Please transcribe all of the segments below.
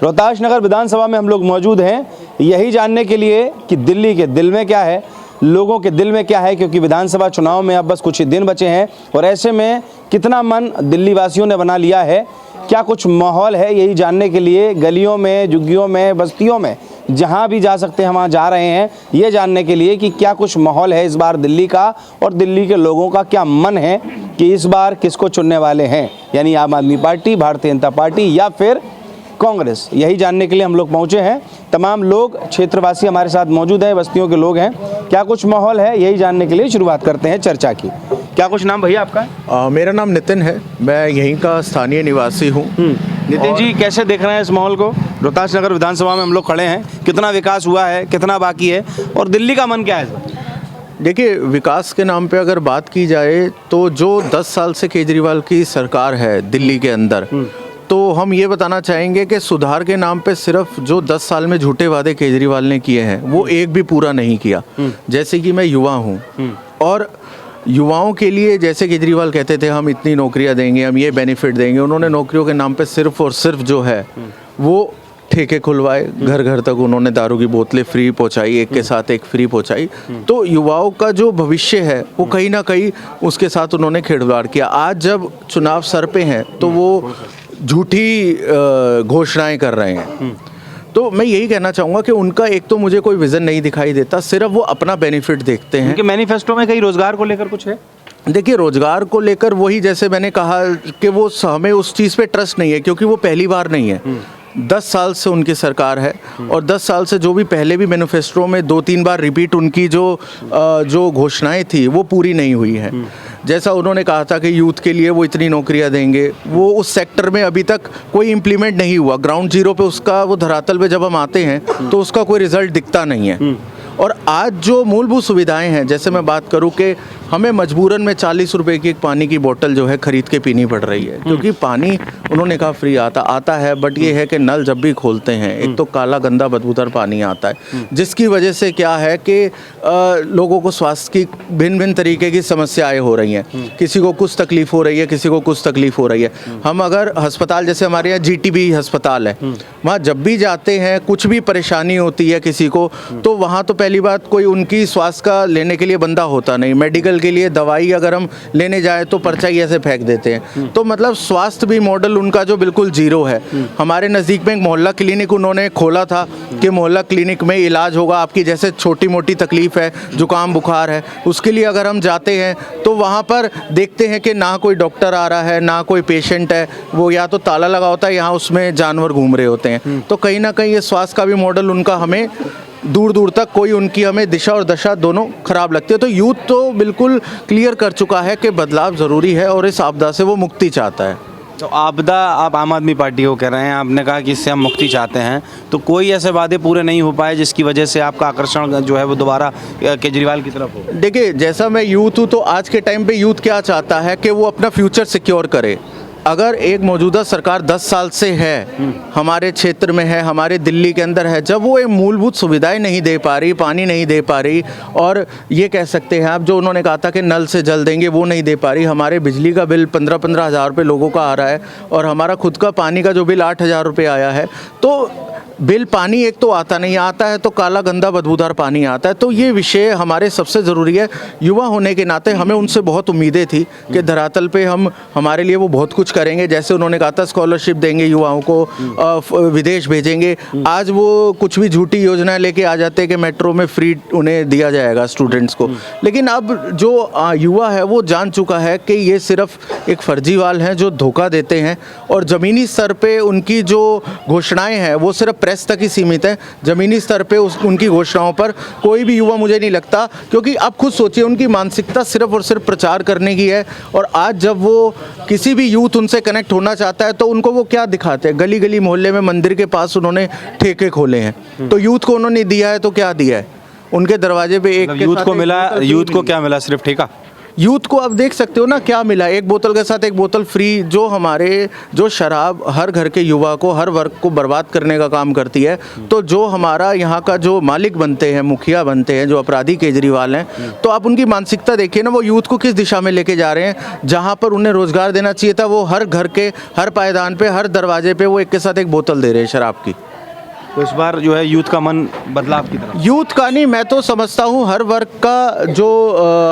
रोहतास नगर विधानसभा में हम लोग मौजूद हैं यही जानने के लिए कि दिल्ली के दिल में क्या है, लोगों के दिल में क्या है, क्योंकि विधानसभा चुनाव में अब बस कुछ ही दिन बचे हैं और ऐसे में कितना मन दिल्ली वासियों ने बना लिया है, क्या कुछ माहौल है, यही जानने के लिए गलियों में, झुग्गियों में, बस्तियों में जहां भी जा सकते हैं वहां जा रहे हैं, ये जानने के लिए कि क्या कुछ माहौल है इस बार दिल्ली का और दिल्ली के लोगों का क्या मन है कि इस बार किसको चुनने वाले हैं, यानी आम आदमी पार्टी, भारतीय जनता पार्टी या फिर कांग्रेस। यही जानने के लिए हम लोग पहुंचे हैं। तमाम लोग, क्षेत्रवासी हमारे साथ मौजूद हैं, बस्तियों के लोग हैं। क्या कुछ माहौल है यही जानने के लिए शुरुआत करते हैं चर्चा की। क्या कुछ नाम भैया आपका? मेरा नाम नितिन है, मैं यहीं का स्थानीय निवासी हूँ। नितिन जी, कैसे देख रहे हैं इस माहौल को? रोहतास नगर विधानसभा में हम लोग खड़े हैं, कितना विकास हुआ है, कितना बाकी है और दिल्ली का मन क्या है? देखिए, विकास के नाम पे अगर बात की जाए तो जो 10 साल से केजरीवाल की सरकार है दिल्ली के अंदर, तो हम ये बताना चाहेंगे कि सुधार के नाम पे सिर्फ जो 10 साल में झूठे वादे केजरीवाल ने किए हैं वो एक भी पूरा नहीं किया। जैसे कि मैं युवा हूँ और युवाओं के लिए जैसे केजरीवाल कहते थे हम इतनी नौकरियां देंगे, हम ये बेनिफिट देंगे, उन्होंने नौकरियों के नाम पे सिर्फ और सिर्फ जो है वो ठेके खुलवाए, घर घर तक उन्होंने दारू की बोतलें फ्री पहुंचाई, एक के साथ एक फ्री पहुंचाई। तो युवाओं का जो भविष्य है वो कहीं ना कहीं उसके साथ उन्होंने खिलवाड़ किया। आज जब चुनाव सर पे हैं तो वो झूठी घोषणाएं कर रहे हैं। तो मैं यही कहना चाहूँगा कि उनका एक तो मुझे कोई विज़न नहीं दिखाई देता, सिर्फ वो अपना बेनिफिट देखते हैं। उनके मैनिफेस्टो में कहीं रोजगार को लेकर कुछ है? देखिए, रोजगार को लेकर वही जैसे मैंने कहा कि वो हमें उस चीज़ पे ट्रस्ट नहीं है, क्योंकि वो पहली बार नहीं है। 10 साल से उनकी सरकार है और 10 साल से जो भी पहले भी मैनिफेस्टो में 2-3 बार रिपीट उनकी जो घोषणाएं थी वो पूरी नहीं हुई है। जैसा उन्होंने कहा था कि यूथ के लिए वो इतनी नौकरियां देंगे, वो उस सेक्टर में अभी तक कोई इम्प्लीमेंट नहीं हुआ। ग्राउंड जीरो पे उसका, वो धरातल पे जब हम आते हैं तो उसका कोई रिजल्ट दिखता नहीं है। और आज जो मूलभूत सुविधाएं हैं, जैसे मैं बात करूं कि हमें मजबूरन में 40 रुपए की एक पानी की बोतल जो है खरीद के पीनी पड़ रही है, क्योंकि पानी उन्होंने कहा फ्री आता है, बट ये है कि नल जब भी खोलते हैं एक तो काला गंदा बदबूदार पानी आता है, जिसकी वजह से क्या है कि लोगों को स्वास्थ्य की भिन्न भिन्न तरीके की समस्याएं हो रही हैं। किसी को कुछ तकलीफ हो रही है, किसी को कुछ तकलीफ हो रही है। हम अगर अस्पताल, जैसे हमारे यहाँ GTB अस्पताल है, वहाँ जब भी जाते हैं कुछ भी परेशानी होती है किसी को, तो वहाँ तो पहली बात कोई उनकी स्वास्थ्य का लेने के लिए बंदा होता नहीं। मेडिकल के लिए दवाई अगर हम लेने जाए तो पर्चा ही ऐसे फेंक देते हैं। तो मतलब स्वास्थ्य भी मॉडल उनका जो बिल्कुल जीरो है। हमारे नज़दीक में एक मोहल्ला क्लिनिक उन्होंने खोला था कि मोहल्ला क्लिनिक में इलाज होगा, आपकी जैसे छोटी मोटी तकलीफ है, जुकाम बुखार है, उसके लिए अगर हम जाते हैं तो वहाँ पर देखते हैं कि ना कोई डॉक्टर आ रहा है, ना कोई पेशेंट है, वो या तो ताला लगा होता है, यहाँ उसमें जानवर घूम रहे होते हैं। तो कहीं ना कहीं ये स्वास्थ्य का भी मॉडल उनका हमें दूर दूर तक कोई उनकी हमें दिशा और दशा दोनों खराब लगती है। तो यूथ तो बिल्कुल क्लियर कर चुका है कि बदलाव ज़रूरी है और इस आपदा से वो मुक्ति चाहता है। तो आपदा, आप आम आदमी पार्टी को कह रहे हैं, आपने कहा कि इससे हम मुक्ति चाहते हैं, तो कोई ऐसे वादे पूरे नहीं हो पाए जिसकी वजह से आपका आकर्षण जो है वो दोबारा केजरीवाल की तरफ हो? देखिए, जैसा मैं यूथ हूँ तो आज के टाइम पे यूथ क्या चाहता है कि वो अपना फ्यूचर सिक्योर करे। अगर एक मौजूदा सरकार 10 साल से है, हमारे क्षेत्र में है, हमारे दिल्ली के अंदर है, जब वो ये मूलभूत सुविधाएं नहीं दे पा रही, पानी नहीं दे पा रही, और ये कह सकते हैं आप जो उन्होंने कहा था कि नल से जल देंगे वो नहीं दे पा रही, हमारे बिजली का बिल 15-15 हज़ार रुपये लोगों का आ रहा है और हमारा खुद का पानी का जो बिल 8,000 रुपये आया है। तो बिल पानी एक तो आता नहीं, आता है तो काला गंदा बदबूदार पानी आता है। तो ये विषय हमारे सबसे ज़रूरी है। युवा होने के नाते हमें उनसे बहुत उम्मीदें थी कि धरातल पे हम हमारे लिए वो बहुत कुछ करेंगे। जैसे उन्होंने कहा था स्कॉलरशिप देंगे युवाओं को, विदेश भेजेंगे। आज वो कुछ भी झूठी योजनाएं लेके आ जाते हैं कि मेट्रो में फ्री उन्हें दिया जाएगा स्टूडेंट्स को। लेकिन अब जो युवा है वो जान चुका है कि ये सिर्फ एक फर्जीवाल हैं जो धोखा देते हैं, और ज़मीनी स्तर पे उनकी जो घोषणाएँ हैं वो सिर्फ प्रेस तक ही सीमित है। ज़मीनी स्तर पे उनकी घोषणाओं पर कोई भी युवा, मुझे नहीं लगता, क्योंकि आप खुद सोचिए उनकी मानसिकता सिर्फ और सिर्फ प्रचार करने की है। और आज जब वो किसी भी यूथ उनसे कनेक्ट होना चाहता है तो उनको वो क्या दिखाते हैं? गली गली मोहल्ले में मंदिर के पास उन्होंने ठेके खोले हैं, तो यूथ को उन्होंने दिया है तो क्या दिया है? उनके दरवाजे पे एक यूथ को मिला, यूथ को क्या मिला? सिर्फ ठेका? यूथ को आप देख सकते हो ना क्या मिला, एक बोतल के साथ एक बोतल फ्री, जो हमारे जो शराब हर घर के युवा को, हर वर्ग को बर्बाद करने का काम करती है। तो जो हमारा यहाँ का जो मालिक बनते हैं, मुखिया बनते हैं, जो अपराधी केजरीवाल हैं, तो आप उनकी मानसिकता देखिए ना, वो यूथ को किस दिशा में लेके जा रहे हैं। जहाँ पर उन्हें रोजगार देना चाहिए था, वो हर घर के हर पायदान पे, हर दरवाजे पे वो एक के साथ एक बोतल दे रहे हैं शराब की। तो इस बार जो है यूथ का मन बदलाव की तरफ, यूथ का नहीं, मैं तो समझता हूँ हर वर्ग का जो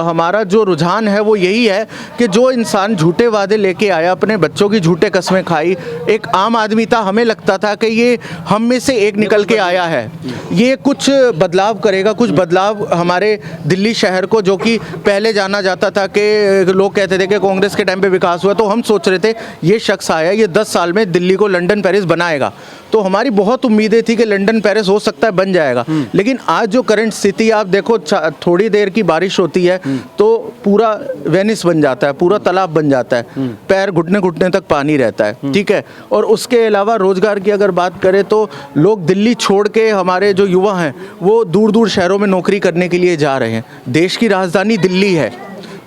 हमारा जो रुझान है वो यही है कि जो इंसान झूठे वादे लेके आया, अपने बच्चों की झूठे कस्में खाई, एक आम आदमी था, हमें लगता था कि ये हम में से एक निकल के आया है, ये कुछ बदलाव करेगा, कुछ बदलाव हमारे दिल्ली शहर को, जो कि पहले जाना जाता था कि लोग कहते थे कि कांग्रेस के टाइम पे विकास हुआ, तो हम सोच रहे थे ये शख्स आया, ये 10 साल में दिल्ली को लंदन पेरिस बनाएगा। तो हमारी बहुत उम्मीदें थी कि लंदन पेरिस हो सकता है बन जाएगा, लेकिन आज जो करंट स्थिति आप देखो, थोड़ी देर की बारिश होती है तो पूरा वेनिस बन जाता है, पूरा तालाब बन जाता है, पैर घुटने घुटने तक पानी रहता है, ठीक है। और उसके अलावा रोजगार की अगर बात करें तो लोग दिल्ली छोड़ के, हमारे जो युवा हैं वो दूर दूर शहरों में नौकरी करने के लिए जा रहे हैं। देश की राजधानी दिल्ली है,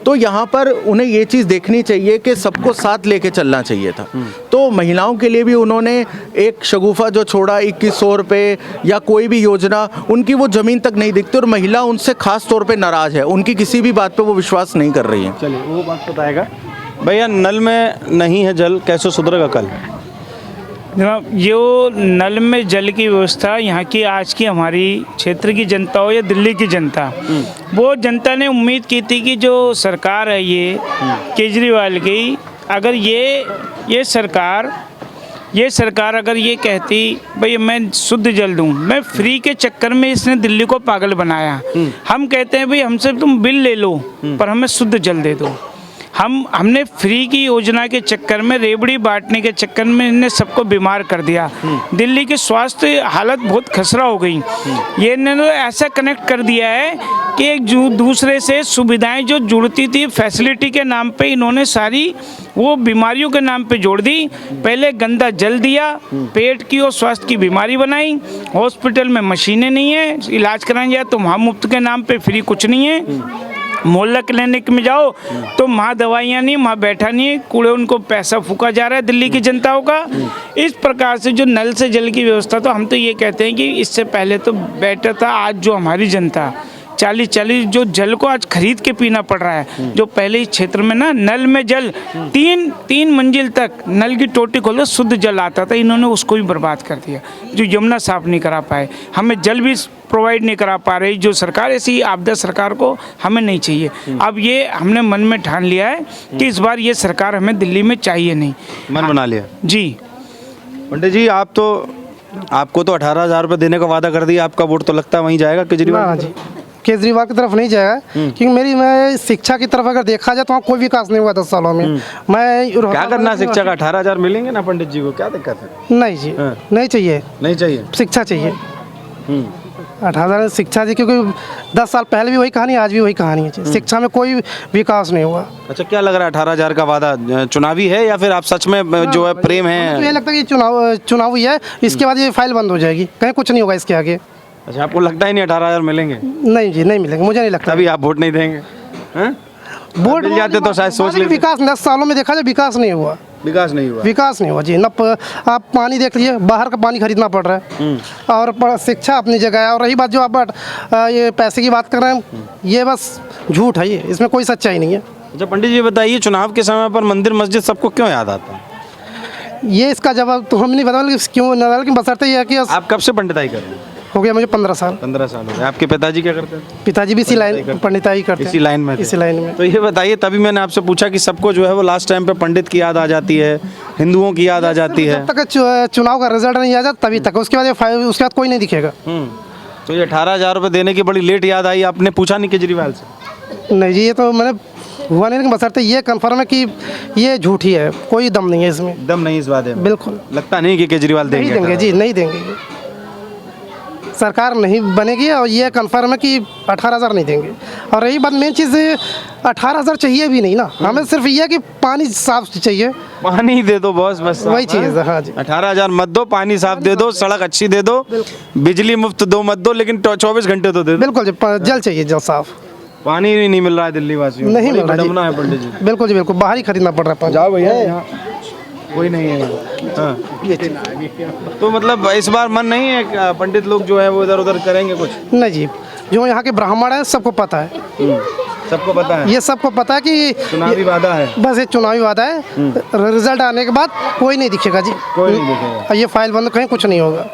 तो यहाँ पर उन्हें ये चीज़ देखनी चाहिए कि सबको साथ लेके चलना चाहिए था। तो महिलाओं के लिए भी उन्होंने एक शगुफा जो छोड़ा 2100 रुपये या कोई भी योजना, उनकी वो ज़मीन तक नहीं दिखती और महिला उनसे खास तौर पे नाराज़ है, उनकी किसी भी बात पे वो विश्वास नहीं कर रही है। चलिए वो बात बताएगा भैया। नल में नहीं है जल, कैसे सुधरेगा कल? जनाब, जो नल में जल की व्यवस्था यहाँ की आज की हमारी क्षेत्र की जनता हो या दिल्ली की जनता, वो जनता ने उम्मीद की थी कि जो सरकार है ये केजरीवाल की, अगर ये सरकार अगर ये कहती भाई मैं शुद्ध जल दूँ, मैं फ्री के चक्कर में इसने दिल्ली को पागल बनाया। हम कहते हैं भाई हमसे तुम बिल ले लो पर हमें शुद्ध जल दे दो। हमने फ्री की योजना के चक्कर में, रेबड़ी बांटने के चक्कर में इन्हें सबको बीमार कर दिया। दिल्ली की स्वास्थ्य हालत बहुत खसरा हो गई। ये इन्होंने ऐसा कनेक्ट कर दिया है कि एक दूसरे से सुविधाएं जो जुड़ती थी फैसिलिटी के नाम पे, इन्होंने सारी वो बीमारियों के नाम पे जोड़ दी। पहले गंदा जल दिया, पेट की और स्वास्थ्य की बीमारी बनाई। हॉस्पिटल में मशीनें नहीं है, इलाज कराने जाए तो वहाँ मुफ्त के नाम पे फ्री कुछ नहीं है। मोहल्ला क्लिनिक में जाओ तो वहाँ दवाइयाँ नहीं, वहाँ बैठा नहीं है, कूड़े उनको पैसा फूका जा रहा है दिल्ली की जनताओं का। इस प्रकार से जो नल से जल की व्यवस्था, तो हम तो ये कहते हैं कि इससे पहले तो बेटर था। आज जो हमारी जनता 40 जो जल को आज खरीद के पीना पड़ रहा है, जो पहले इस क्षेत्र में ना नल में जल तीन मंजिल तक नल की टोटी खोलो शुद्ध जल आता था, इन्होंने उसको भी बर्बाद कर दिया। जो यमुना साफ नहीं करा पाए, हमें जल भी प्रोवाइड नहीं करा पा रही जो सरकार, ऐसी आपदा सरकार को हमें नहीं चाहिए। अब ये हमने मन में ठान लिया है कि इस बार ये सरकार हमें दिल्ली में चाहिए नहीं। मन बना लिया जी। पंडित जी आपको तो 18,000 रुपये देने का वादा कर दिया, आपका वोट तो लगता है वहीं जाएगा केजरीवाल जी। केजरीवाल की तरफ नहीं जाएगा, क्योंकि मैं शिक्षा की तरफ अगर देखा जाए तो वहाँ कोई विकास नहीं हुआ 10 सालों में। मैं क्या करना शिक्षा का? 18,000 मिलेंगे ना पंडित जी को, क्या दिक्कत है? नहीं जी, नहीं चाहिए, शिक्षा चाहिए। 18,000 शिक्षा जी, क्योंकि 10 साल पहले भी वही कहानी, आज भी वही कहानी है। शिक्षा में कोई विकास नहीं हुआ। अच्छा, क्या लग रहा है 18,000 का वादा चुनावी है या फिर आप सच में जो है प्रेम है? मुझे लगता है कि चुनावी है, इसके बाद ये फाइल बंद हो जाएगी, कहीं कुछ नहीं होगा इसके आगे। अच्छा, आपको लगता ही नहीं 18,000 मिलेंगे? नहीं जी, नहीं मिलेंगे, मुझे नहीं लगता। तभी आप वोट नहीं देंगे? वोट मिल जाते तो शायद सोच लेते। विकास 10 सालों में देखा जाए विकास नहीं हुआ। विकास नहीं हुआ जी। आप पानी देख लीजिए, बाहर का पानी खरीदना पड़ रहा है, और शिक्षा अपनी जगह है। और रही बात जो आप ये पैसे की बात कर रहे हैं, ये बस झूठ है, ये इसमें कोई सच्चाई नहीं है। अच्छा पंडित जी बताइए, चुनाव के समय पर मंदिर मस्जिद सबको क्यों याद आता है? ये इसका जवाब तो हम नहीं बता, क्यों न, लेकिन बसरते ये है कि आप कब से पंडिताई कर रहे हैं? हो गया मुझे 15 साल। 15 साल हो गए। आपके पिताजी क्या करते हैं? पिताजी भी इसी लाइन पंडिताई करते हैं, इसी लाइन में। तो ये बताइए, तभी मैंने आपसे पूछा कि सबको जो है वो लास्ट टाइम पे पंडित की याद आ जाती है, हिंदुओं की याद आ जाती है। जब तक चुनाव का रिजल्ट नहीं आ जाता तभी तक, उसके बाद कोई नहीं दिखेगा। तो ये 18,000 रुपये देने की बड़ी लेट याद आई, आपने पूछा नहीं केजरीवाल से? नहीं जी, ये तो मैंने हुआ नहीं, लेकिन बसरते ये कन्फर्म है कि ये झूठी है, कोई दम नहीं है इसमें। दम नहीं इस वादे में? बिल्कुल लगता नहीं कि केजरीवाल देंगे जी, नहीं देंगे। सरकार नहीं बनेगी और ये कन्फर्म है कि 18,000 नहीं देंगे। और रही बात, मेन चीज़ 18,000 चाहिए भी नहीं ना, हमें सिर्फ ये कि पानी साफ चाहिए। पानी दे दो बॉस, बस वही चीज़ है। हाँ जी, 18,000 मत दो, पानी साफ दे दो, सड़क अच्छी दे दो, बिजली मुफ्त दो मत दो, लेकिन 24 घंटे तो दे दो। बिल्कुल जी, जल चाहिए, जल साफ। पानी भी नहीं मिल रहा है दिल्ली वासियों को। नहीं बड़ी मिल रहा जी। विडंबना है पंडित जी। बिल्कुल जी बिल्कुल, बाहर ही खरीदना पड़ रहा है पानी। जाओ भैया यहाँ कोई नहीं है हाँ। तो मतलब इस बार मन नहीं है कि पंडित लोग जो है वो इधर उधर करेंगे कुछ? नहीं जी, जो यहाँ के ब्राह्मण है सबको पता है, सबको पता है, ये सबको पता है कि चुनावी वादा है, बस ये चुनावी वादा है। रिजल्ट आने के बाद कोई नहीं दिखेगा जी, कोई नहीं दिखेगा। और ये फाइल बंद कहीं कुछ नहीं होगा।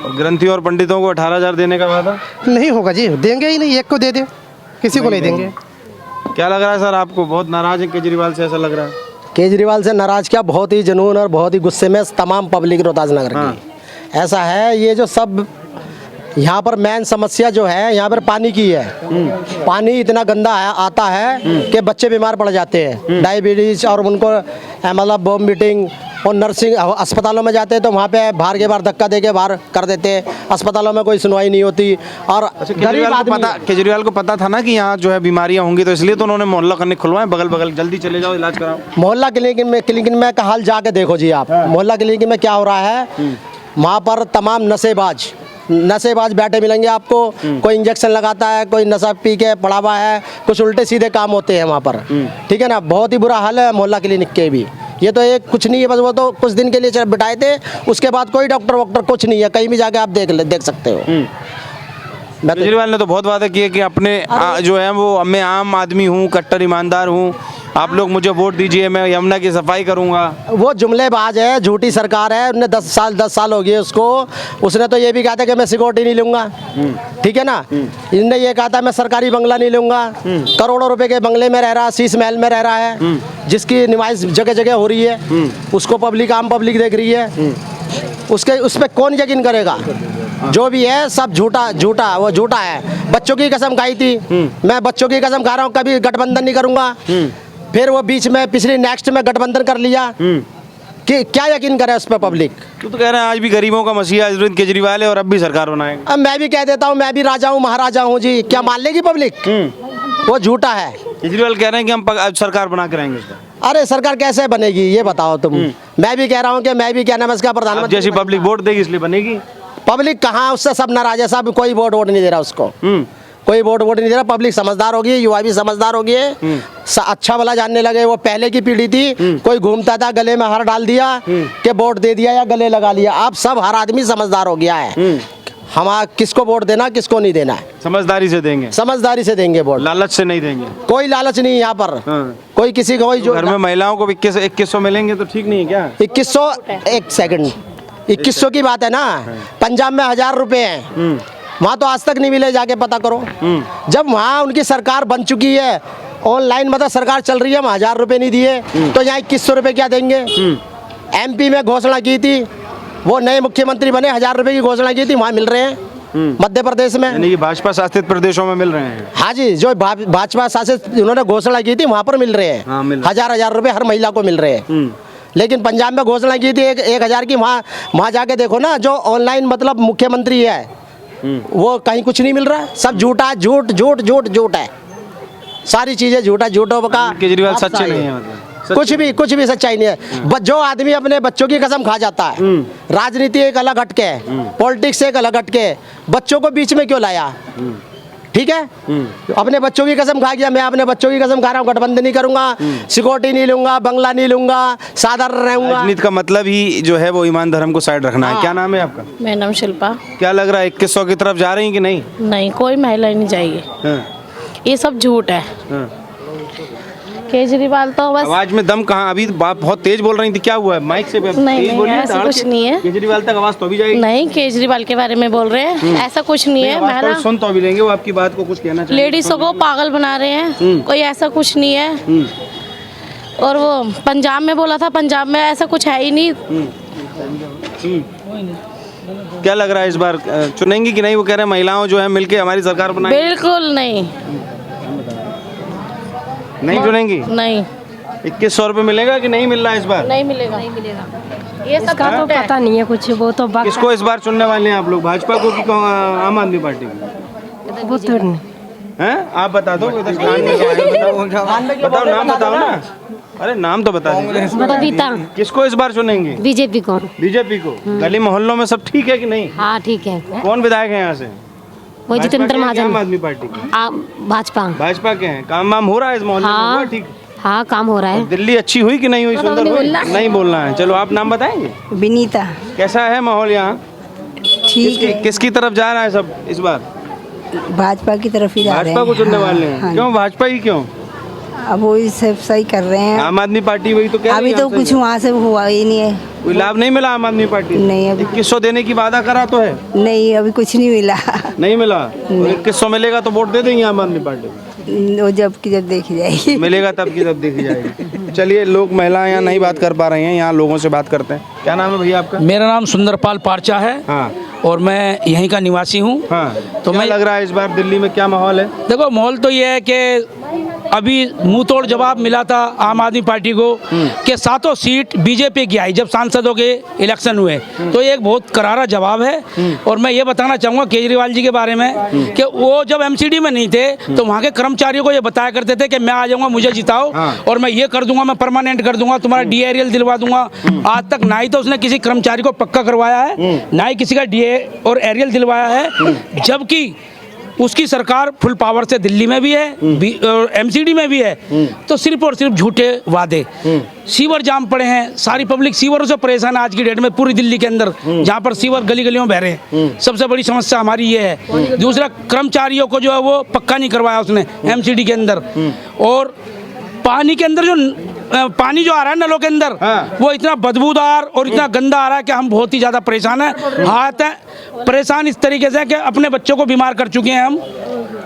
और ग्रंथी और पंडितों को 18,000 देने का वादा नहीं होगा जी, देंगे ही नहीं, एक को दे दे, किसी को नहीं देंगे। क्या लग रहा है सर आपको? बहुत नाराज है केजरीवाल से, ऐसा लग रहा है? केजरीवाल से नाराज क्या, बहुत ही जुनून और बहुत ही गुस्से में तमाम पब्लिक रोहतास नगर की। ऐसा है, ये जो सब यहाँ पर मेन समस्या जो है यहाँ पर पानी की है। पानी इतना गंदा है, आता है कि बच्चे बीमार पड़ जाते हैं, डायबिटीज, और उनको मतलब वॉमिटिंग, और नर्सिंग अस्पतालों में जाते हैं तो वहाँ पे बाहर के बाहर धक्का दे के बाहर कर देते हैं, अस्पतालों में कोई सुनवाई नहीं होती। और केजरीवाल को पता था ना कि यहाँ जो है बीमारियाँ होंगी, तो इसलिए तो उन्होंने मोहल्ला क्लिनिक खुलवाए बगल बगल, जल्दी चले जाओ इलाज कराओ। मोहल्ला क्लिनिक में का हाल जाके देखो जी आप। मोहल्ला क्लिनिक में क्या हो रहा है, वहाँ पर तमाम नशेबाज बैठे मिलेंगे आपको। कोई इंजेक्शन लगाता है, कोई नशा पी के पड़ा हुआ है, कुछ उल्टे सीधे काम होते हैं वहाँ पर, ठीक है ना। बहुत ही बुरा हाल है मोहल्ला क्लिनिक के भी। ये तो एक कुछ नहीं है, बस वो तो कुछ दिन के लिए बिठाए थे, उसके बाद कोई डॉक्टर वॉक्टर कुछ नहीं है, कहीं भी जाके आप देख सकते हो। केजरीवाल ने तो बहुत वादा किए कि अपने जो है वो, मैं आम आदमी हूँ, कट्टर ईमानदार हूँ, आप लोग मुझे वोट दीजिए, मैं यमुना की सफाई करूँगा। वो जुमलेबाज है, झूठी सरकार है। उन्हें 10 साल हो गए उसको। उसने तो ये भी कहा था कि मैं सिक्योरिटी नहीं लूँगा, ठीक है ना। इनने ये कहा था मैं सरकारी बंगला नहीं लूँगा। करोड़ों रुपए के बंगले में रह रहा है, शीश महल में रह रहा है, जिसकी नुमाइश जगह जगह हो रही है, उसको आम पब्लिक देख रही है। उस पर कौन यकीन करेगा? जो भी है सब झूठा वो झूठा है। बच्चों की कसम खाई थी, मैं बच्चों की कसम खा रहा हूँ, कभी गठबंधन नहीं करूँगा। फिर वो बीच में पिछली नेक्स्ट में गठबंधन कर लिया, कि क्या यकीन करे उस पर पब्लिक। तो कह रहे हैं आज भी गरीबों का मसीहा अरविंद केजरीवाल है और अब भी सरकार बनाएगा। अब मैं भी कह देता हूँ, मैं भी राजा हूँ महाराजा हूँ जी, क्या मान लेगी पब्लिक? वो झूठा है। केजरीवाल कह रहे हैं कि हम अब सरकार बना के रहेंगे उसका। अरे सरकार कैसे बनेगी ये बताओ तुम। मैं भी कह रहा हूँ कि मैं भी क्या नाम है इसका प्रधानमंत्री। जैसी पब्लिक वोट देगी इसलिए बनेगी। पब्लिक कहाँ, उससे सब नाराज है, सब कोई वोट नहीं दे रहा उसको। कोई वोट नहीं दे रहा। पब्लिक समझदार होगी, युवा भी समझदार होगी, अच्छा भला जानने लगे। वो पहले की पीढ़ी थी, कोई घूमता था गले में हार डाल दिया कि वोट दे दिया या गले लगा लिया। अब सब हर आदमी समझदार हो गया है, हम किसको वोट देना किसको नहीं देना है। समझदारी से देंगे, समझदारी से देंगे वोट, लालच से नहीं देंगे। कोई लालच नहीं यहाँ पर। कोई किसी को जो घर में महिलाओं को 2100 मिलेंगे तो ठीक नहीं है क्या? 2100, एक सेकंड, 2100 की बात है ना। पंजाब में 1000 रुपए हैं, वहाँ तो आज तक नहीं मिले, जाके पता करो। जब वहाँ उनकी सरकार बन चुकी है, ऑनलाइन मतलब सरकार चल रही है, वहाँ 1000 रुपए नहीं दिए तो यहाँ 2100 रुपए क्या देंगे? MP में घोषणा की थी, वो नए मुख्यमंत्री बने, 1000 रुपए की घोषणा की थी, वहाँ मिल रहे हैं मध्य प्रदेश में। यानी कि भाजपा शासित प्रदेशों में मिल रहे हैं। हाँ जी, जो भाजपा शासित उन्होंने घोषणा की थी वहाँ पर मिल रहे हैं। हाँ, 1000 रुपए हर महिला को मिल रहे हैं। लेकिन पंजाब में घोषणा की थी 1000 की, वहाँ जाके देखो ना, जो ऑनलाइन मतलब मुख्यमंत्री है वो कहीं कुछ नहीं मिल रहा। सब झूठा, झूठ है, सारी चीजें झूठों का। केजरीवाल सच्चे नहीं है, मतलब कुछ भी सच्चाई नहीं है। जो आदमी अपने बच्चों की कसम खा जाता है, राजनीति एक अलग हटके, पॉलिटिक्स एक अलग हटके, बच्चों को बीच में क्यों लाया? ठीक है, अपने बच्चों की कसम खा गया, मैं अपने बच्चों की कसम खा रहा हूँ, गठबंधन नहीं करूंगा, सिक्योरिटी नहीं लूंगा, बंगला नहीं लूंगा, साधारण रहूंगा। राजनीति का मतलब ही जो है वो ईमान धर्म को साइड रखना है। क्या नाम है आपका? मेरा नाम शिल्पा। क्या लग रहा है 2100 की तरफ जा रही हैं कि नहीं? नहीं, कोई महिला नहीं जाएगी। ये सब झूठ है। केजरीवाल तो बस आवाज में दम कहाँ? अभी बहुत तेज बोल रही थी, क्या हुआ है? माइक से नहीं, ऐसा कुछ नहीं है। केजरीवाल तक आवाज तो भी जाएगी। नहीं, केजरीवाल के बारे में बोल रहे हैं, ऐसा कुछ नहीं है। महिला सुन तो भी लेंगे, वो आपकी बात को कुछ कहना चाहिए। लेडीजों को पागल बना रहे हैं, कोई ऐसा कुछ नहीं है। और वो पंजाब में बोला था, पंजाब में ऐसा कुछ है ही नहीं। क्या लग रहा है इस बार चुनेंगी कि नहीं? वो कह रहे हैं महिलाओं जो है मिलके हमारी सरकार बनाएंगे। बिल्कुल नहीं, नहीं चुनेंगी। नहीं। 2100 रुपए मिलेगा कि नहीं मिल रहा है इस बार? नहीं मिलेगा। ये सब इसका तो पता नहीं है कुछ, वो तो बात किसको इस बार चुनने वाले हैं आप लोग? भाजपा को कि आम आदमी पार्टी को? वो तो नहीं। हैं? आप बता दो, बताओ नाम बताओ ना। अरे नाम तो बता दीजिए। बबीता। किसको इस बार चुनेंगे? बीजेपी को। बीजेपी को। गली मोहल्लों में सब ठीक है कि नहीं? हाँ ठीक है। कौन विधायक है यहाँ से? वही जितेंद्र भाजपा के हैं कि आम महाजन। आदमी पार्टी के? भाजपा। भाजपा के हैं। काम वाम हो रहा है इस मोहल्ले में? हुआ हाँ ठीक? हाँ, काम हो रहा है। दिल्ली अच्छी हुई कि नहीं हुई? सुंदर हुई? नहीं बोलना है। चलो आप नाम बताएंगे? विनीता। कैसा है माहौल यहाँ? ठीक है। किसकी तरफ जा रहा है सब इस बार? भाजपा की तरफ ही जा रहे हैं। भाजपा को चुनने वाले हैं। हाँ। क्यों भाजपा ही क्यों? अब वही सब सही कर रहे हैं। आम आदमी पार्टी वही तो कह रही अभी है तो हमसे। कुछ वहाँ से हुआ ही नहीं है। कोई लाभ नहीं मिला आम आदमी पार्टी से? नहीं, अभी 2100 देने की वादा करा तो है, नहीं, अभी कुछ नहीं मिला। नहीं मिला। 2100 मिलेगा तो वोट दे देंगे आम आदमी पार्टी को? वो जब की जब देखी जाएगी। मिलेगा तब की तब देखी जाएगी। चलिए, लोग महिलाएं यहाँ नहीं बात कर पा रही हैं, यहाँ लोगों से बात करते हैं। क्या नाम है भैया आपका? मेरा नाम सुंदरपाल पारचा है। हाँ और मैं यहीं का निवासी हूँ। हाँ। तो क्या मैं लग रहा है इस बार दिल्ली में क्या माहौल है? देखो, माहौल तो ये है कि अभी मुंह तोड़ जवाब मिला था आम आदमी पार्टी को कि 7 सीट बीजेपी की आई जब सांसदों के इलेक्शन हुए, तो ये एक बहुत करारा जवाब है। और मैं ये बताना चाहूँगा केजरीवाल जी के बारे में कि वो जब एमसीडी में नहीं थे तो वहाँ के कर्मचारियों को ये बताया करते थे कि मैं आ जाऊँगा, मुझे जिताओ और मैं ये कर दूंगा, मैं परमानेंट कर दूंगा, तुम्हारा डीएरियल दिलवा दूंगा। आज तक ना ही तो उसने किसी कर्मचारी को पक्का करवाया है, ना ही किसी का डीए और एरियल दिलवाया है, जबकि उसकी सरकार फुल पावर से दिल्ली में भी है और एमसीडी में भी है। तो सिर्फ और सिर्फ झूठे वादे। सीवर जाम पड़े हैं, सारी पब्लिक सीवरों से परेशान है आज की डेट में पूरी दिल्ली के अंदर, जहाँ पर सीवर गली गलियों में बह रहे हैं। सबसे बड़ी समस्या हमारी ये है। दूसरा, कर्मचारियों को जो है वो पक्का नहीं करवाया उसने एमसीडी के अंदर। और पानी के अंदर जो पानी जो आ रहा है नलों के अंदर, वो इतना बदबूदार और इतना गंदा आ रहा है कि हम बहुत ही ज़्यादा परेशान हैं। हाथ है परेशान इस तरीके से कि अपने बच्चों को बीमार कर चुके हैं हम।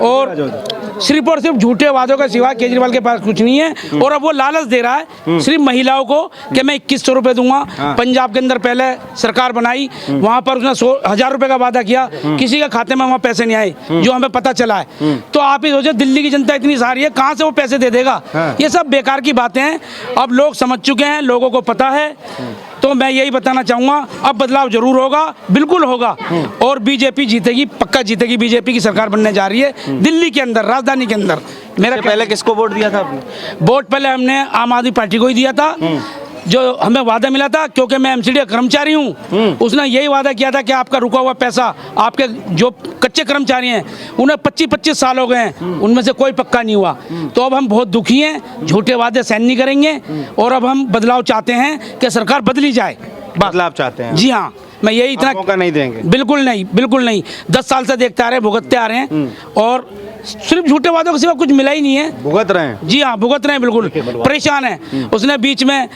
और सिर्फ झूठे वादों का सिवा केजरीवाल के पास कुछ नहीं है। और अब वो लालच दे रहा है सिर्फ महिलाओं को कि मैं 2100 रुपये दूंगा। पंजाब के अंदर पहले सरकार बनाई, वहाँ पर उसने 1000 रुपये का वादा किया, किसी के खाते में वहाँ पैसे नहीं आए, जो हमें पता चला है। तो आप ही सोचिए, दिल्ली की जनता इतनी सारी है, कहाँ से वो पैसे दे देगा? ये सब बेकार की बातें हैं। अब लोग समझ चुके हैं, लोगों को पता है। तो मैं यही बताना चाहूँगा, अब बदलाव जरूर होगा, बिल्कुल होगा। और बीजेपी जीतेगी, पक्का जीतेगी। बीजेपी की सरकार बनने जा रही है दिल्ली के अंदर, राजधानी के अंदर। मेरा पहले किसको वोट दिया था आपने? वोट पहले हमने आम आदमी पार्टी को ही दिया था, जो हमें वादा मिला था, क्योंकि मैं एमसीडी का कर्मचारी हूँ। उसने यही वादा किया था कि आपका रुका हुआ पैसा, आपके जो कच्चे कर्मचारी हैं उन्हें 25-25 साल हो गए हैं, उनमें से कोई पक्का नहीं हुआ। तो अब हम बहुत दुखी हैं, झूठे वादे सहन नहीं करेंगे। और अब हम बदलाव चाहते हैं कि सरकार बदली जाए। बदलाव चाहते हैं? जी हाँ, मैं यही इतना मौका नहीं देंगे? बिल्कुल बिल्कुल नहीं। 10 साल से देखते आ रहे हैं, भुगतते आ रहे हैं, और सिर्फ झूठे वादों के सिवा कुछ मिला ही नहीं है। भुगत रहे हैं? जी हाँ, भुगत रहे हैं, बिल्कुल परेशान है। उसने बीच में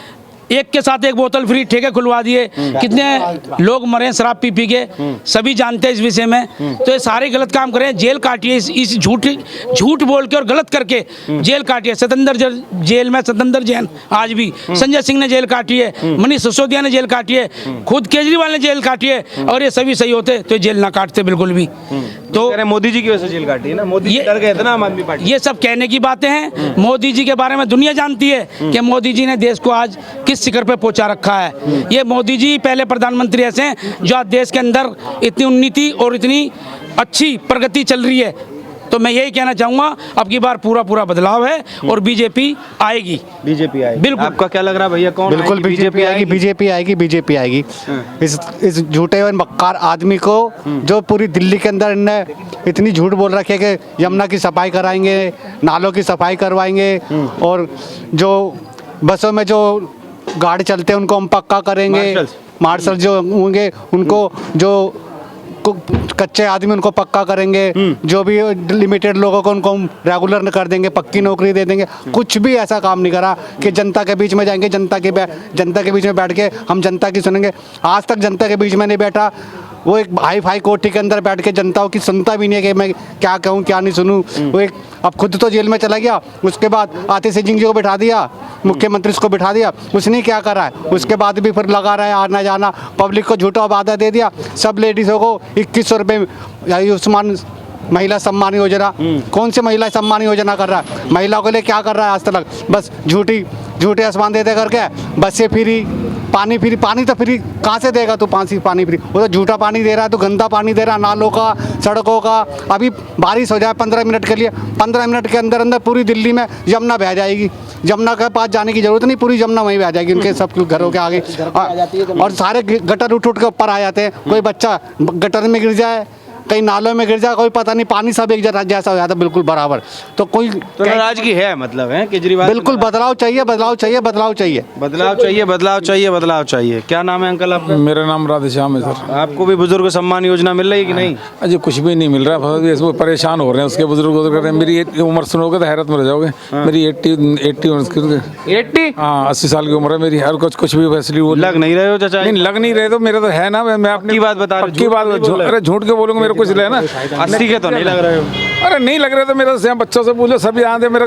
एक के साथ एक बोतल फ्री ठेके खुलवा दिए, कितने लोग मरे शराब पी पी के, सभी जानते हैं इस विषय में। तो ये सारे गलत काम करें, जेल काटिए इस झूठ बोल के और गलत करके जेल काटिए। सतेंद्र जेल में, सतेंद्र जैन आज भी, संजय सिंह ने जेल काटी है, मनीष सिसोदिया ने जेल काटी है, खुद केजरीवाल ने जेल काटी है। और ये सभी सही होते तो जेल ना काटते बिल्कुल भी। तो मोदी जी की वजह से जेल काटी है ना, मोदी जी डर गए थे ना आम आदमी पार्टी। ये सब कहने की बातें हैं। मोदी जी के बारे में दुनिया जानती है कि मोदी जी ने देश को आज किस शिखर पे पहुंचा रखा है। ये मोदी जी पहले प्रधानमंत्री ऐसे हैं जो आज देश के अंदर इतनी उन्नति और इतनी अच्छी प्रगति चल रही है। तो मैं यही कहना चाहूँगा, अब की बार पूरा बदलाव है और बीजेपी आएगी। बीजेपी आएगी, बिल्कुल। आपका क्या लग रहा है भैया, कौन? बिल्कुल बीजेपी आएगी, बीजेपी आएगी। इस झूठे और मक्कार आदमी को, जो पूरी दिल्ली के अंदर इनने इतनी झूठ बोल रखी है कि यमुना की सफाई कराएंगे, नालों की सफाई करवाएंगे, और जो बसों में जो गाड़ी चलते हैं उनको हम पक्का करेंगे, मार्शल जो होंगे उनको, जो कच्चे आदमी उनको पक्का करेंगे, जो भी लिमिटेड लोगों को उनको हम रेगुलर कर देंगे, पक्की नौकरी दे देंगे। कुछ भी ऐसा काम नहीं करा कि जनता के बीच में जाएंगे, जनता के बीच में बैठ के हम जनता की सुनेंगे। आज तक जनता के बीच में नहीं बैठा। वो एक हाई फाई कोठी के अंदर बैठ के जनताओं की सुनता भी नहीं है कि मैं क्या कहूँ क्या नहीं सुनूँ। वो एक अब खुद तो जेल में चला गया, उसके बाद आतिश सिंह जी को बिठा दिया, मुख्यमंत्री को बिठा दिया, उसने क्या करा है? उसके बाद भी फिर लगा रहा है आना जाना, पब्लिक को झूठा वादा दे दिया। सब लेडीज़ों को 2100 रुपये आयुष्मान महिला सम्मान योजना, कौन सी महिला सम्मान योजना कर रहा है? महिलाओं के लिए क्या कर रहा है आज तक? बस झूठे आसमान दे करके बसें फ्री, पानी फ्री। पानी तो फ्री कहाँ से देगा तू? पानी फ्री, वो तो झूठा पानी दे रहा है, तो गंदा पानी दे रहा है, नालों का, सड़कों का। अभी बारिश हो जाए 15 मिनट के लिए, 15 मिनट के अंदर पूरी दिल्ली में यमुना बह जाएगी। यमुना के पास जाने की जरूरत नहीं, पूरी यमुना वहीं बह जाएगी उनके सब घरों के आगे। और सारे गटर उठ के ऊपर आ जाते हैं। कोई बच्चा गटर में गिर जाए, कहीं नालों में गिर जाए, कोई पता नहीं, पानी सब एक जैसा हो जाता है, बिल्कुल बराबर। तो कोई तो नाराजगी है, मतलब है केजरीवाल, बिल्कुल बदलाव चाहिए, बदलाव चाहिए, बदलाव चाहिए, बदलाव चाहिए, बदलाव चाहिए, बदलाव चाहिए। क्या नाम है अंकल आपका? मेरा नाम राधेश्याम है सर। आपको भी बुजुर्ग सम्मान योजना मिल रही है कि नहीं? अजय कुछ भी नहीं मिल रहा है, इसमें परेशान हो रहे हैं उसके बुजुर्ग कर रहे हैं। मेरी उम्र सुनोगे तो हैरत में रह जाओगे। मेरी 80 हाँ 80 साल की उम्र है मेरी। हर कुछ भी फैसिलिटी वो लग नहीं रहे हो चाचा? नहीं लग नहीं रहे तो मेरा तो है ना, मैं अपनी बात बता रहा हूं, पक्की बात, अरे झूठ के बोलूंगा मेरे कुछ है ना। 80 के तो नहीं लग रहे हो। अरे नहीं लग रहे तो मेरे से बच्चों से पूछो, सभी यहाँ दे। मेरे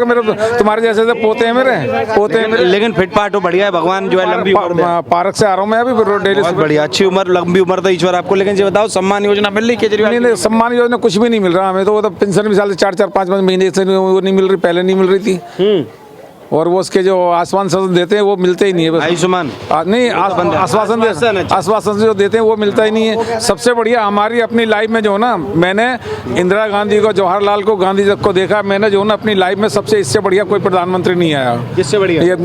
तुम्हारे जैसे पोते हैं, मेरे पोते हैं मेरे। लेकिन फिट फाट हो, बढ़िया है, भगवान जो है लंबी उम्र दे। पार्क से आ रहा हूँ मैं अभी डेली। बहुत बढ़िया, अच्छी उम्र, लंबी उम्र तो ईश्वर आपको। लेकिन ये बताओ, सम्मान योजना मिल रही केजरीवाल? नहीं, सम्मान योजना कुछ भी नहीं मिल रहा हमें तो। वो तो पेंशन भी साल से 4-4, 5-5 महीने से वो नहीं मिल रही, पहले नहीं मिल रही थी। और वो उसके जो आश्वासन देते हैं वो मिलते ही नहीं है। आयुष्मान नहीं, आश्वासन जो देते हैं वो मिलता ही नहीं है। सबसे बढ़िया हमारी अपनी लाइफ में जो ना, मैंने इंदिरा गांधी को, जवाहरलाल को, गांधी जी को देखा, मैंने जो ना अपनी लाइफ में सबसे इससे बढ़िया कोई प्रधानमंत्री नहीं आया। किससे बढ़िया? ये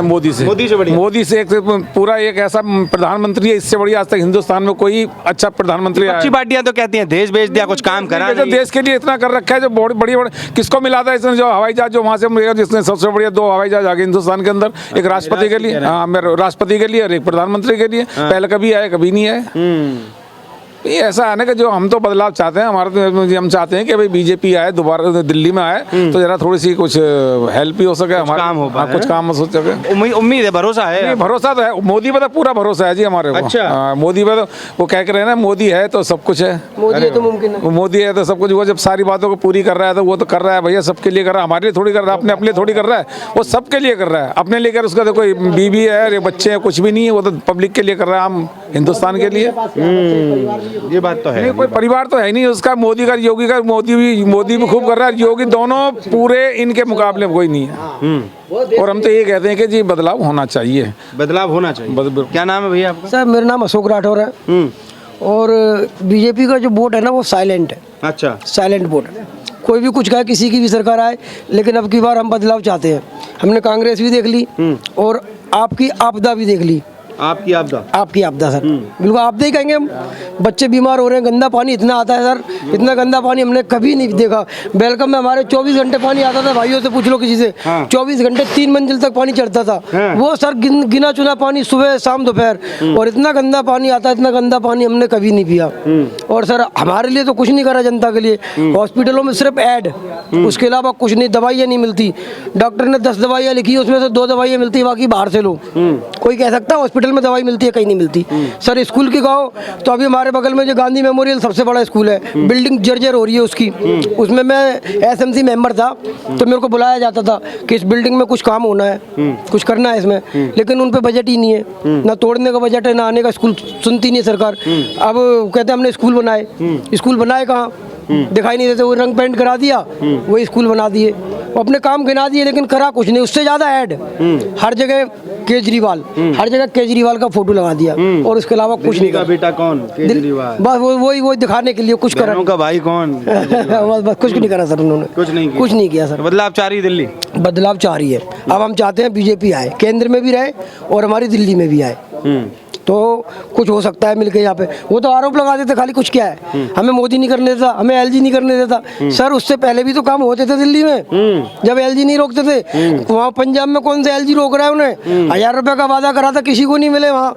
मोदी से। मोदी से एक पूरा एक ऐसा प्रधानमंत्री है, इससे बढ़िया आज तक हिंदुस्तान में कोई अच्छा प्रधानमंत्री आया। अच्छी पार्टियां तो कहती हैं देश बेच दिया, कुछ काम करा जो देश के लिए इतना कर रखा है, जो बड़ी किसको मिला था इसने, जो हवाई जहाज जो वहाँ से, जिसने सबसे बढ़िया 2 हवाई जहाज आगे हिंदुस्तान के अंदर, एक राष्ट्रपति के लिए, हाँ मेरे राष्ट्रपति के लिए, और एक प्रधानमंत्री के लिए। पहले कभी आए, कभी नहीं आए। ये ऐसा है ना कि जो हम तो बदलाव चाहते हैं, हमारे तो हम चाहते हैं कि भाई बीजेपी आए, दोबारा दिल्ली में आए तो जरा थोड़ी सी कुछ हेल्प भी हो सके, हमारा काम हो पाए, कुछ काम हो सके। उम्मीद है, भरोसा है? भरोसा तो है, मोदी पर तो पूरा भरोसा है जी हमारे को। अच्छा। मोदी पर तो वो कह के रहे ना, मोदी है तो सब कुछ है, मोदी है तो मुमकिन है, मोदी है तो सब कुछ। वो जब सारी बातों को पूरी कर रहा है तो वो तो कर रहा है भैया, सबके लिए कर रहा है, हमारे लिए थोड़ी कर रहा है, अपने लिए थोड़ी कर रहा है, वो सबके लिए कर रहा है। अपने लिए कर, उसका तो कोई बीवी है, बच्चे हैं, कुछ भी नहीं है, वो तो पब्लिक के लिए कर रहा है, हम हिंदुस्तान के लिए। ये बात तो है। कोई परिवार तो है नहीं उसका, मोदी का, योगी का। मोदी भी खूब कर रहा है, योगी, दोनों पूरे इनके मुकाबले कोई नहीं है। और हम तो ये कहते हैं कि जी बदलाव होना चाहिए, बदलाव होना चाहिए। क्या नाम है भैया आपका? सर मेरा नाम अशोक राठौर है। और बीजेपी का जो वोट है ना, वो साइलेंट है। अच्छा, साइलेंट वोट है। कोई भी कुछ कहे, किसी की भी सरकार आए, लेकिन अब की बार हम बदलाव चाहते हैं। हमने कांग्रेस भी देख ली और आपकी आपदा भी देख ली। आपकी आपदा सर, बिल्कुल आपदा ही कहेंगे हम। बच्चे बीमार हो रहे हैं, गंदा पानी इतना आता है सर, इतना गंदा पानी हमने कभी नहीं देखा। वेलकम में हमारे 24 घंटे पानी आता था, भाइयों से पूछ लो किसी से। 24 घंटे 3 मंजिल तक पानी चढ़ता था। वो सर गिना चुना पानी, सुबह शाम दोपहर, और इतना गंदा पानी आता है, इतना गंदा पानी हमने कभी नहीं पिया। और सर हमारे लिए तो कुछ नहीं करा, जनता के लिए। हॉस्पिटलों में सिर्फ ऐड, उसके अलावा कुछ नहीं। दवाइयाँ नहीं मिलती, डॉक्टर ने 10 दवाइयाँ लिखी, उसमें से 2 दवाइयाँ मिलती है, बाकी बाहर से लो। कोई कह सकता है हॉस्पिटल में दवाई मिलती है? कहीं नहीं मिलती। सर स्कूल की कहो तो अभी हमारे बगल में जो गांधी मेमोरियल सबसे बड़ा स्कूल है, बिल्डिंग जर्जर हो रही है उसकी। उसमें मैं एसएमसी मेंबर था, तो मेरे को बुलाया जाता था कि इस बिल्डिंग में कुछ काम होना है, कुछ करना है इसमें, लेकिन उन पे बजट ही नहीं है, ना तोड़ने का बजट है, ना आने का। स्कूल सुनती नहीं सरकार। अब कहते हैं हमने स्कूल बनाए, स्कूल बनाए कहाँ? दिखाई नहीं देते। वो रंग पेंट करा दिया, वही स्कूल बना दिए, अपने काम गिना दिए, लेकिन करा कुछ नहीं। उससे ज्यादा ऐड हर जगह केजरीवाल, हर जगह केजरीवाल का फोटो लगा दिया, और उसके अलावा कुछ नहीं करा। बेटा कौन? केजरीवाल। बस वही दिखाने के लिए कुछ करा। का भाई कौन? बस कुछ नहीं करा सर उन्होंने, कुछ नहीं किया सर। बदलाव चाह रही दिल्ली, बदलाव चाह रही है। अब हम चाहते हैं बीजेपी आए, केंद्र में भी रहे और हमारी दिल्ली में भी आए, तो कुछ हो सकता है मिलके यहाँ पे। वो तो आरोप लगा देते खाली, कुछ क्या है, हमें मोदी नहीं करने देता, हमें एलजी नहीं करने देता। सर उससे पहले भी तो काम होते थे दिल्ली में, जब एलजी नहीं रोकते थे। वहाँ पंजाब में कौन से एलजी रोक रहा है उन्हें? 1000 रुपए का वादा करा था, किसी को नहीं मिले वहाँ।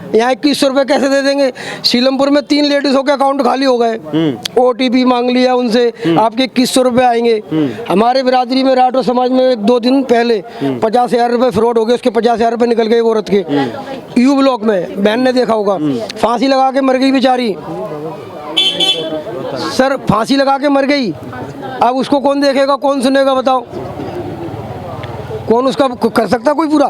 यहाँ 2100 रुपए कैसे दे देंगे? सीलमपुर में 3 लेडीजों के अकाउंट खाली हो गए, OTP मांग लिया उनसे, आपके 2100 रुपए आएंगे। हमारे बिरादरी में, राठौर समाज में 2 दिन पहले 50,000 रुपए फ्रॉड हो गए, उसके 50,000 रुपए निकल गए औरत के। यू ब्लॉक में, बहन ने देखा होगा, फांसी लगा के मर गई बेचारी। सर फांसी लगा के मर गई, अब उसको कौन देखेगा, कौन सुनेगा बताओ? कौन उसका कर सकता कोई पूरा?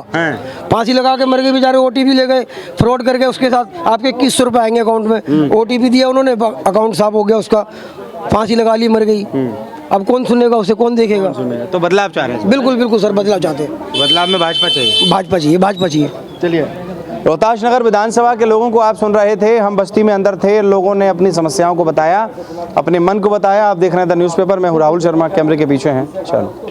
फांसी लगा के मर गए बेचारे, OTP ले गए, फ्रॉड करके उसके साथ आपके 2100 रुपए आएंगे अकाउंट में। OTP दिया उन्होंने, अकाउंट साफ हो गया उसका, फांसी लगा ली, मर गई। अब कौन सुनेगा उसे, कौन देखेगा? तो बदलाव चाह रहे हैं? बिल्कुल सर, बदलाव चाहते हैं। बदलाव में भाजपा चाहिए? भाजपा चाहिए। चलिए, रोहतास नगर विधानसभा के लोगों को आप सुन रहे थे। हम बस्ती में अंदर थे, लोगों ने अपनी समस्याओं को बताया, अपने मन को बताया। आप देख रहे हैं द न्यूज़पेपर। मैं हूँ राहुल शर्मा, कैमरे के पीछे हैं। चलो।